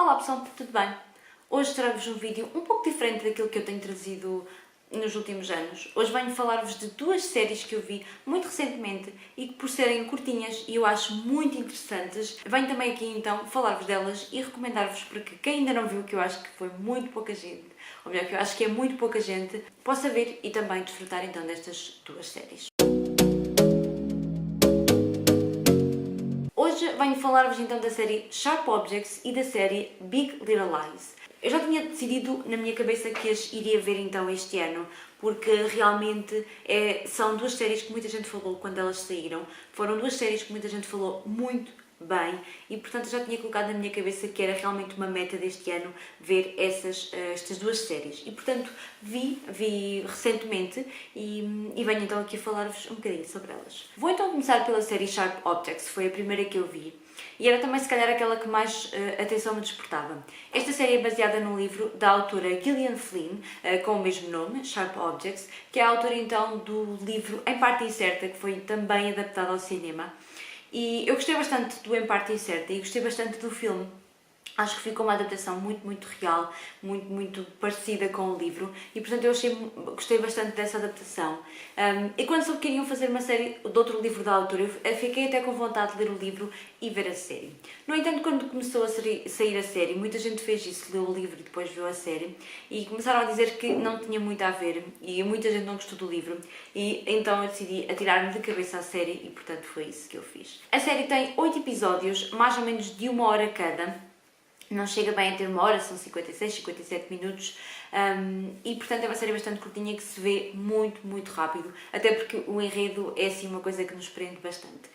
Olá pessoal, tudo bem? Hoje trago-vos um vídeo um pouco diferente daquilo que eu tenho trazido nos últimos anos. Hoje venho falar-vos de duas séries que eu vi muito recentemente e que, por serem curtinhas e eu acho muito interessantes, venho também aqui então falar-vos delas e recomendar-vos para que quem ainda não viu, que eu acho que foi muito pouca gente, ou melhor, que eu acho que é muito pouca gente, possa ver e também desfrutar então destas duas séries. Hoje venho falar-vos então da série Sharp Objects e da série Big Little Lies. Eu já tinha decidido na minha cabeça que as iria ver então este ano, porque realmente são duas séries que muita gente falou quando elas saíram. Foram duas séries que muita gente falou muito bem e portanto eu já tinha colocado na minha cabeça que era realmente uma meta deste ano ver estas duas séries. E portanto vi recentemente e venho então aqui a falar-vos um bocadinho sobre elas. Vou então começar pela série Sharp Objects, foi a primeira que eu vi. E era também, se calhar, aquela que mais atenção me despertava. Esta série é baseada num livro da autora Gillian Flynn, com o mesmo nome, Sharp Objects, que é a autora, então, do livro Em Parte Incerta, que foi também adaptado ao cinema. E eu gostei bastante do Em Parte Incerta e gostei bastante do filme. Acho que ficou uma adaptação muito real, muito parecida com o livro e, portanto, eu gostei bastante dessa adaptação. E quando soube que iriam fazer uma série de outro livro da autora, eu fiquei até com vontade de ler o livro e ver a série. No entanto, quando começou a sair a série, muita gente fez isso, leu o livro e depois viu a série e começaram a dizer que não tinha muito a ver e muita gente não gostou do livro e então eu decidi atirar-me de cabeça à série e, portanto, foi isso que eu fiz. A série tem 8 episódios, mais ou menos de 1 hora cada. Não chega bem a ter 1 hora, são 56, 57 minutos e portanto é uma série bastante curtinha que se vê muito rápido, até porque o enredo é assim uma coisa que nos prende bastante.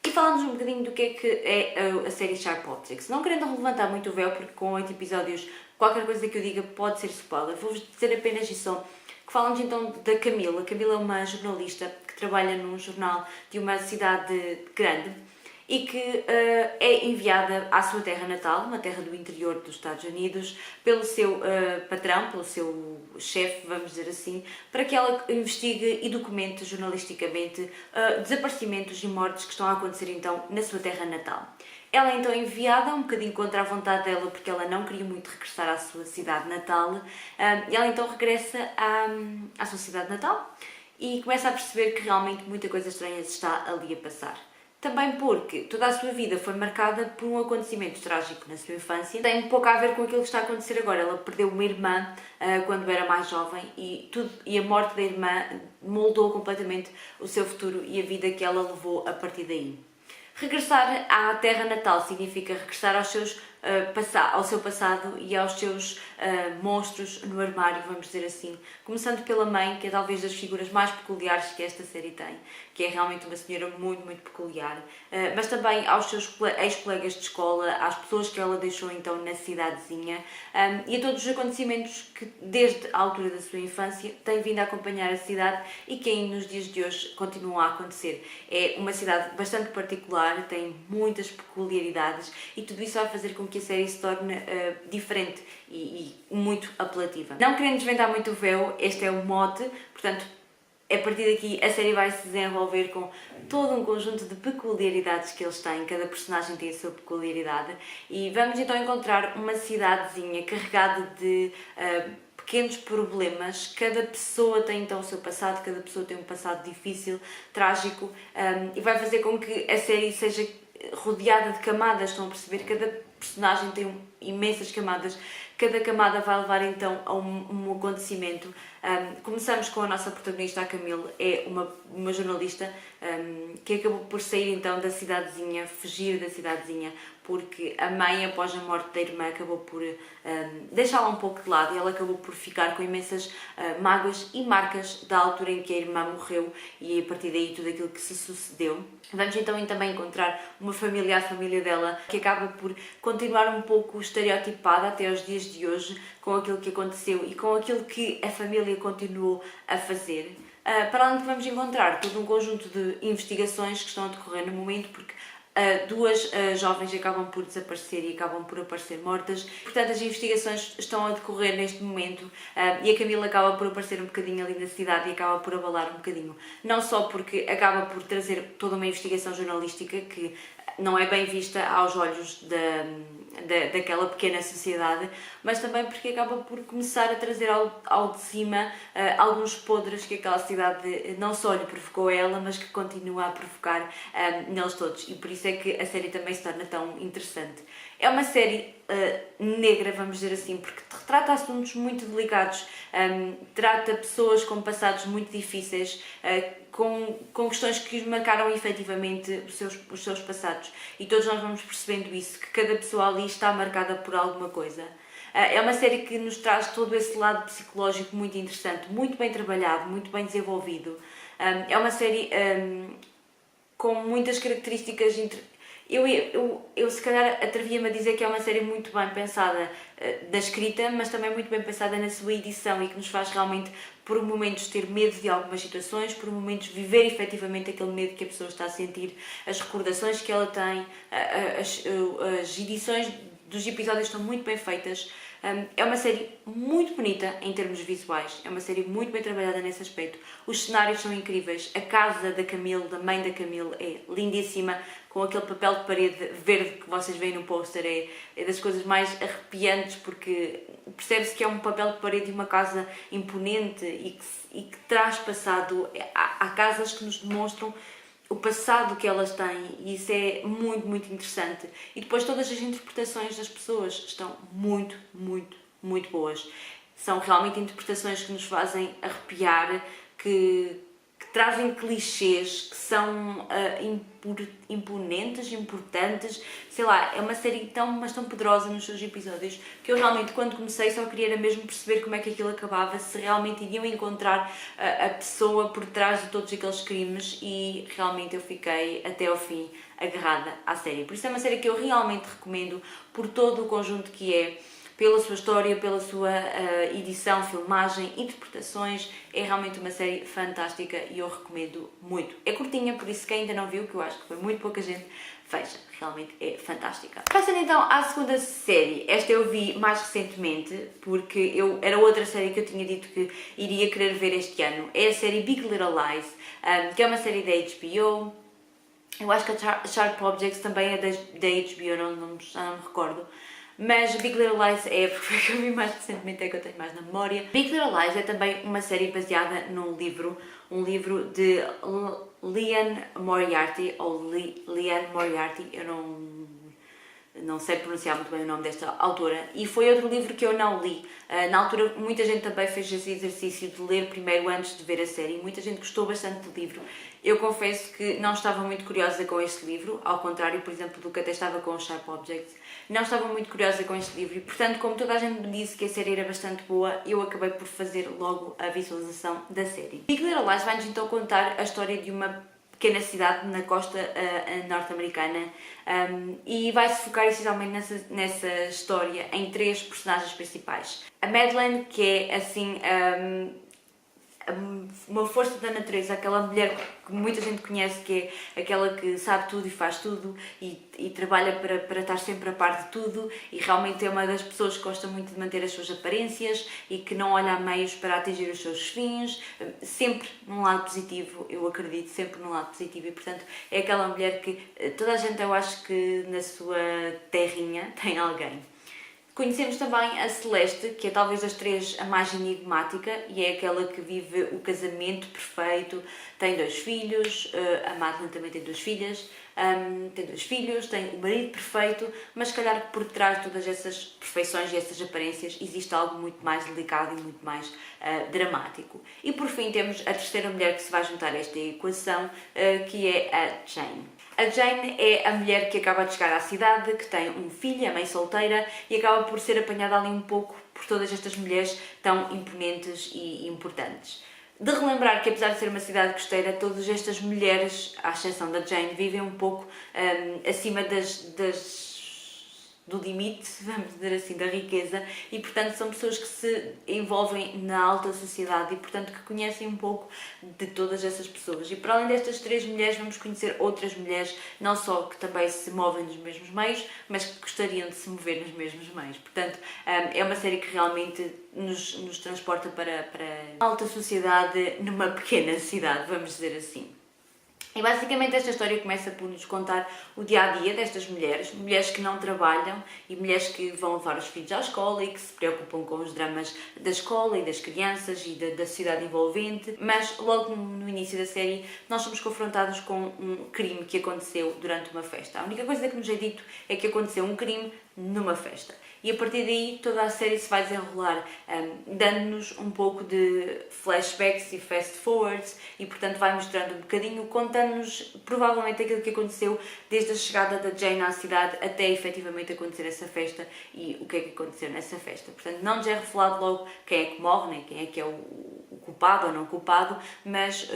E falando um bocadinho do que é a série Sharp Objects, não querendo levantar muito o véu, porque com 8 episódios qualquer coisa que eu diga pode ser spoiler, vou-vos dizer apenas isso, que falamos então da Camila. A Camila é uma jornalista que trabalha num jornal de uma cidade grande, e que é enviada à sua terra natal, uma terra do interior dos Estados Unidos, pelo seu patrão, pelo seu chefe, vamos dizer assim, para que ela investigue e documente jornalisticamente desaparecimentos e mortes que estão a acontecer então na sua terra natal. Ela é então enviada, um bocadinho contra a vontade dela, porque ela não queria muito regressar à sua cidade natal, e ela então regressa à sua cidade natal e começa a perceber que realmente muita coisa estranha se está ali a passar. Também porque toda a sua vida foi marcada por um acontecimento trágico na sua infância. Tem um pouco a ver com aquilo que está a acontecer agora. Ela perdeu uma irmã quando era mais jovem e a morte da irmã moldou completamente o seu futuro e a vida que ela levou a partir daí. Regressar à terra natal significa regressar ao seu passado e aos seus monstros no armário, vamos dizer assim. Começando pela mãe, que é talvez das figuras mais peculiares que esta série tem, que é realmente uma senhora muito peculiar, mas também aos seus ex-colegas de escola, às pessoas que ela deixou então na cidadezinha e a todos os acontecimentos que desde a altura da sua infância têm vindo a acompanhar a cidade e que ainda nos dias de hoje continuam a acontecer. É uma cidade bastante particular, tem muitas peculiaridades e tudo isso vai fazer com que a série se torne diferente e muito apelativa. Não querendo desvendar muito o véu, este é o mote, portanto, a partir daqui a série vai se desenvolver com todo um conjunto de peculiaridades que eles têm, cada personagem tem a sua peculiaridade e vamos então encontrar uma cidadezinha carregada de pequenos problemas, cada pessoa tem então o seu passado, cada pessoa tem um passado difícil, trágico e vai fazer com que a série seja rodeada de camadas, estão a perceber? Cada personagem tem imensas camadas, cada camada vai levar então a um acontecimento. Começamos com a nossa protagonista, a Camille, é uma jornalista que acabou por sair então da cidadezinha, fugir da cidadezinha, porque a mãe, após a morte da irmã, acabou por deixá-la um pouco de lado e ela acabou por ficar com imensas mágoas e marcas da altura em que a irmã morreu e a partir daí tudo aquilo que se sucedeu. Vamos então também encontrar uma família, a família dela, que acaba por continuar um pouco estereotipada até aos dias de hoje com aquilo que aconteceu e com aquilo que a família continuou a fazer. Para além de que vamos encontrar todo um conjunto de investigações que estão a decorrer no momento, porque duas jovens acabam por desaparecer e acabam por aparecer mortas. Portanto, as investigações estão a decorrer neste momento e a Camila acaba por aparecer um bocadinho ali na cidade e acaba por abalar um bocadinho. Não só porque acaba por trazer toda uma investigação jornalística que não é bem vista aos olhos daquela pequena sociedade, mas também porque acaba por começar a trazer ao de cima alguns podres que aquela cidade não só lhe provocou a ela, mas que continua a provocar neles todos. E por isso é que a série também se torna tão interessante. É uma série negra, vamos dizer assim, porque retrata assuntos muito delicados, trata pessoas com passados muito difíceis, com questões que os marcaram efetivamente os seus passados. E todos nós vamos percebendo isso, que cada pessoa ali está marcada por alguma coisa. É uma série que nos traz todo esse lado psicológico muito interessante, muito bem trabalhado, muito bem desenvolvido. É uma série com muitas características. Eu se calhar atrevia-me a dizer que é uma série muito bem pensada da escrita, mas também muito bem pensada na sua edição e que nos faz realmente, por momentos, ter medo de algumas situações, por momentos, viver efetivamente aquele medo que a pessoa está a sentir, as recordações que ela tem, as edições dos episódios estão muito bem feitas. É uma série muito bonita em termos visuais, é uma série muito bem trabalhada nesse aspecto. Os cenários são incríveis, a casa da Camille, da mãe da Camille, é lindíssima, com aquele papel de parede verde que vocês veem no póster, é das coisas mais arrepiantes, porque percebe-se que é um papel de parede de uma casa imponente e que traz passado. Há casas que nos demonstram o passado que elas têm e isso é muito, muito interessante. E depois todas as interpretações das pessoas estão muito, muito, muito boas. São realmente interpretações que nos fazem arrepiar, que trazem clichês, que são imponentes, importantes, sei lá, é uma série mas tão poderosa nos seus episódios, que eu realmente, quando comecei, só queria mesmo perceber como é que aquilo acabava, se realmente iriam encontrar a pessoa por trás de todos aqueles crimes, e realmente eu fiquei até ao fim agarrada à série. Por isso é uma série que eu realmente recomendo, por todo o conjunto que é, pela sua história, pela sua edição, filmagem, interpretações. É realmente uma série fantástica e eu recomendo muito. É curtinha, por isso quem ainda não viu, que eu acho que foi muito pouca gente, veja, realmente é fantástica. Passando então à segunda série, esta eu vi mais recentemente, porque era outra série que eu tinha dito que iria querer ver este ano. É a série Big Little Lies, que é uma série da HBO. Eu acho que a Sharp Objects também é da HBO, já não me recordo. Mas Big Little Lies é porque eu vi mais recentemente, é que eu tenho mais na memória. Big Little Lies é também uma série baseada num livro, um livro de Liane Moriarty, ou Liane Moriarty, eu não sei pronunciar muito bem o nome desta autora, e foi outro livro que eu não li. Na altura, muita gente também fez esse exercício de ler primeiro antes de ver a série, muita gente gostou bastante do livro. Eu confesso que não estava muito curiosa com este livro, ao contrário, por exemplo, do que até estava com o Sharp Objects. Não estava muito curiosa com este livro e, portanto, como toda a gente me disse que a série era bastante boa, eu acabei por fazer logo a visualização da série. Big Little Lies vai-nos então contar a história de uma pequena cidade na costa norte-americana e vai-se focar essencialmente nessa história em três personagens principais. A Madeleine, que é assim uma força da natureza, aquela mulher que muita gente conhece, que é aquela que sabe tudo e faz tudo e trabalha para estar sempre a par de tudo, e realmente é uma das pessoas que gosta muito de manter as suas aparências e que não olha a meios para atingir os seus fins, sempre num lado positivo, eu acredito, sempre num lado positivo, e portanto é aquela mulher que toda a gente, eu acho que na sua terrinha tem alguém. Conhecemos também a Celeste, que é talvez das três a mais enigmática e é aquela que vive o casamento perfeito, tem 2 filhos, a Madeleine também tem 2 filhas, tem 2 filhos, tem o marido perfeito, mas se calhar que por trás de todas essas perfeições e essas aparências existe algo muito mais delicado e muito mais dramático. E por fim temos a terceira mulher que se vai juntar a esta equação, que é a Jane. A Jane é a mulher que acaba de chegar à cidade, que tem um filho, a mãe solteira, e acaba por ser apanhada ali um pouco por todas estas mulheres tão imponentes e importantes. De relembrar que, apesar de ser uma cidade costeira, todas estas mulheres, à exceção da Jane, vivem um pouco acima do limite, vamos dizer assim, da riqueza, e portanto são pessoas que se envolvem na alta sociedade e portanto que conhecem um pouco de todas essas pessoas. E para além destas 3 mulheres vamos conhecer outras mulheres, não só que também se movem nos mesmos meios, mas que gostariam de se mover nos mesmos meios. Portanto, é uma série que realmente nos transporta para a alta sociedade numa pequena cidade, vamos dizer assim. E basicamente esta história começa por nos contar o dia-a-dia destas mulheres, mulheres que não trabalham e mulheres que vão levar os filhos à escola e que se preocupam com os dramas da escola e das crianças e da sociedade envolvente, mas logo no início da série nós somos confrontados com um crime que aconteceu durante uma festa. A única coisa que nos é dito é que aconteceu um crime numa festa. E a partir daí toda a série se vai desenrolar, dando-nos um pouco de flashbacks e fast forwards e portanto vai mostrando um bocadinho, contando-nos provavelmente aquilo que aconteceu desde a chegada da Jane à cidade até efetivamente acontecer essa festa e o que é que aconteceu nessa festa. Portanto não nos é revelado logo quem é que morre, nem quem é que é o culpado ou não culpado, mas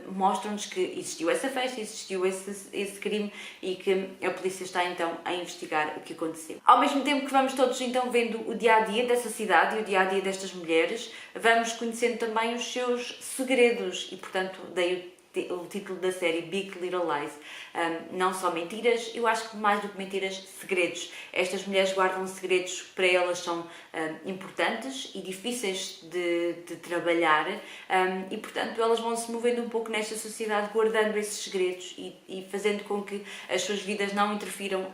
mostram-nos que existiu essa festa, existiu esse crime e que a polícia está então a investigar o que aconteceu. Ao mesmo tempo que vamos todos então vendo o dia-a-dia dessa cidade e o dia-a-dia destas mulheres, vamos conhecendo também os seus segredos e portanto daí o título da série Big Little Lies. Não só mentiras, eu acho que mais do que mentiras, segredos. Estas mulheres guardam segredos que para elas são importantes e difíceis de trabalhar e portanto elas vão se movendo um pouco nesta sociedade guardando esses segredos e fazendo com que as suas vidas não interfiram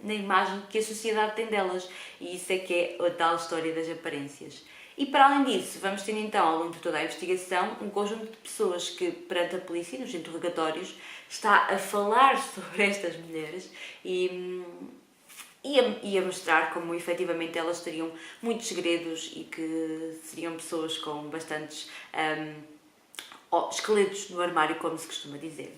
na imagem que a sociedade tem delas, e isso é que é a tal história das aparências. E para além disso, vamos ter então, ao longo de toda a investigação, um conjunto de pessoas que, perante a polícia, nos interrogatórios, está a falar sobre estas mulheres e a mostrar como efetivamente elas teriam muitos segredos e que seriam pessoas com bastantes esqueletos no armário, como se costuma dizer.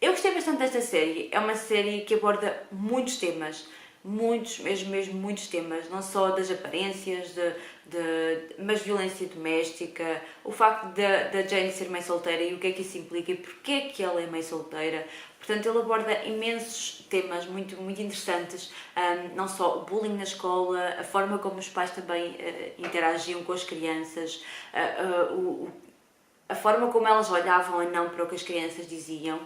Eu gostei bastante desta série, é uma série que aborda muitos temas, mesmo muitos temas, não só das aparências, mas violência doméstica, o facto da Jane ser mãe solteira e o que é que isso implica e porque é que ela é mãe solteira. Portanto, ele aborda imensos temas muito interessantes, não só o bullying na escola, a forma como os pais também interagiam com as crianças, a forma como elas olhavam ou não para o que as crianças diziam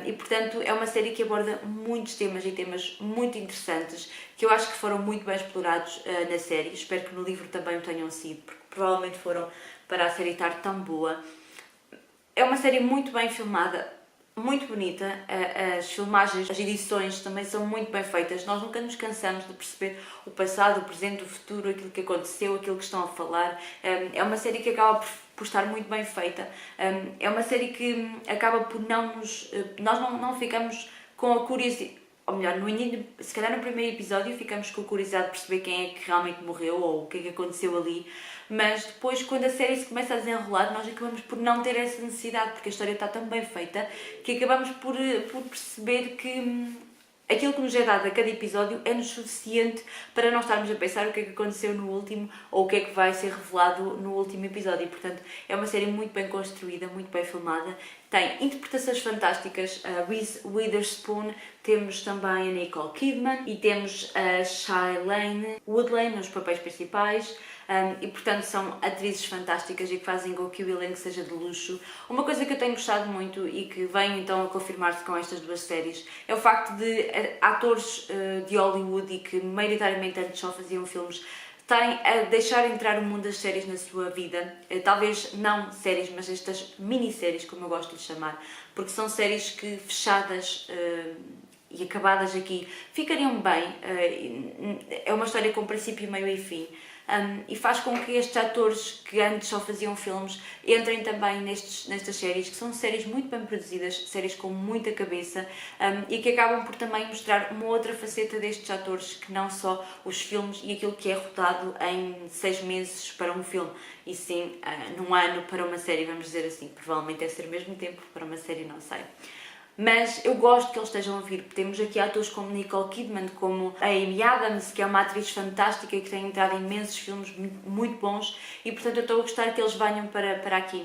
e, portanto, é uma série que aborda muitos temas e temas muito interessantes que eu acho que foram muito bem explorados na série. Espero que no livro também o tenham sido, porque provavelmente foram para a série estar tão boa. É uma série muito bem filmada, muito bonita, as filmagens, as edições também são muito bem feitas, nós nunca nos cansamos de perceber o passado, o presente, o futuro, aquilo que aconteceu, aquilo que estão a falar. É uma série que acaba por estar muito bem feita, é uma série que acaba por nós não ficamos com a curiosidade, ou melhor, no início, se calhar no primeiro episódio ficamos com a curiosidade de perceber quem é que realmente morreu ou o que é que aconteceu ali, mas depois quando a série se começa a desenrolar nós acabamos por não ter essa necessidade, porque a história está tão bem feita que acabamos por perceber que aquilo que nos é dado a cada episódio é-nos suficiente para não estarmos a pensar o que é que aconteceu no último ou o que é que vai ser revelado no último episódio. E, portanto, é uma série muito bem construída, muito bem filmada. Tem interpretações fantásticas, a Reese Witherspoon, temos também a Nicole Kidman e temos a Shailene Woodley nos papéis principais. E portanto são atrizes fantásticas e que fazem com que o elenco seja de luxo. Uma coisa que eu tenho gostado muito e que vem então a confirmar-se com estas duas séries é o facto de atores de Hollywood e que maioritariamente antes só faziam filmes estarem a deixar entrar o mundo das séries na sua vida, talvez não séries, mas estas minisséries, como eu gosto de chamar, porque são séries que fechadas e acabadas aqui ficariam bem, é uma história com princípio, meio e fim. E faz com que estes atores que antes só faziam filmes entrem também nestas séries, que são séries muito bem produzidas, séries com muita cabeça e que acabam por também mostrar uma outra faceta destes atores, que não só os filmes e aquilo que é rodado em 6 meses para um filme, e sim num ano para uma série, vamos dizer assim. Provavelmente deve ser o mesmo tempo para uma série, não sei. Mas eu gosto que eles estejam a vir. Temos aqui atores como Nicole Kidman, como a Amy Adams, que é uma atriz fantástica e que tem entrado em imensos filmes muito bons, e portanto eu estou a gostar que eles venham para aqui.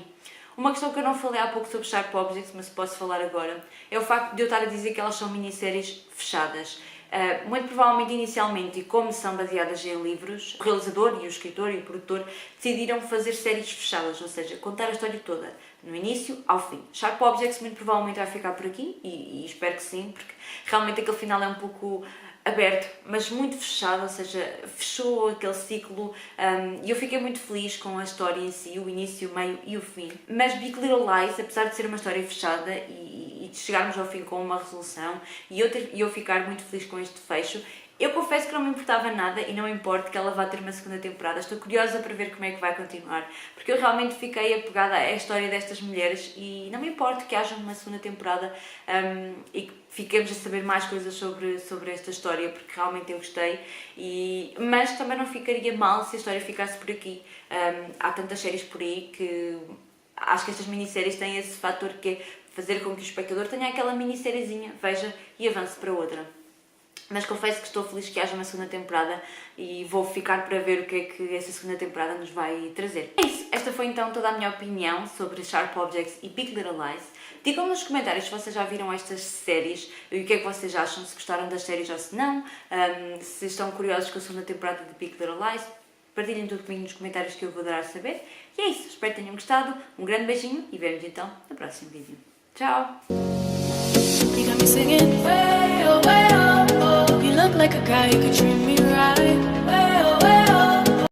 Uma questão que eu não falei há pouco sobre Sharp Objects, mas posso falar agora, é o facto de eu estar a dizer que elas são minisséries fechadas. Muito provavelmente, inicialmente, e como são baseadas em livros, o realizador e o escritor e o produtor decidiram fazer séries fechadas, ou seja, contar a história toda, no início ao fim. Sharp Objects muito provavelmente vai ficar por aqui, e espero que sim, porque realmente aquele final é um pouco aberto, mas muito fechado, ou seja, fechou aquele ciclo e eu fiquei muito feliz com a história em si, o início, o meio e o fim. Mas Big Little Lies, apesar de ser uma história fechada e chegarmos ao fim com uma resolução e eu ficar muito feliz com este fecho. Eu confesso que não me importava nada e não me importa que ela vá ter uma segunda temporada. Estou curiosa para ver como é que vai continuar, porque eu realmente fiquei apegada à história destas mulheres e não me importa que haja uma segunda temporada e que fiquemos a saber mais coisas sobre esta história, porque realmente eu gostei, mas também não ficaria mal se a história ficasse por aqui. Há tantas séries por aí que acho que estas minisséries têm esse fator que é fazer com que o espectador tenha aquela minissériezinha, veja e avance para outra. Mas confesso que estou feliz que haja uma segunda temporada e vou ficar para ver o que é que essa segunda temporada nos vai trazer. É isso, esta foi então toda a minha opinião sobre Sharp Objects e Big Little Lies. Digam-me nos comentários se vocês já viram estas séries e o que é que vocês acham, se gostaram das séries ou se não, se estão curiosos com a segunda temporada de Big Little Lies. Partilhem tudo comigo nos comentários que eu vou adorar saber. E é isso, espero que tenham gostado, um grande beijinho e vemo-nos então no próximo vídeo. Tchau! You got me singing way, oh, way, oh, oh. You look like a guy who could treat me right.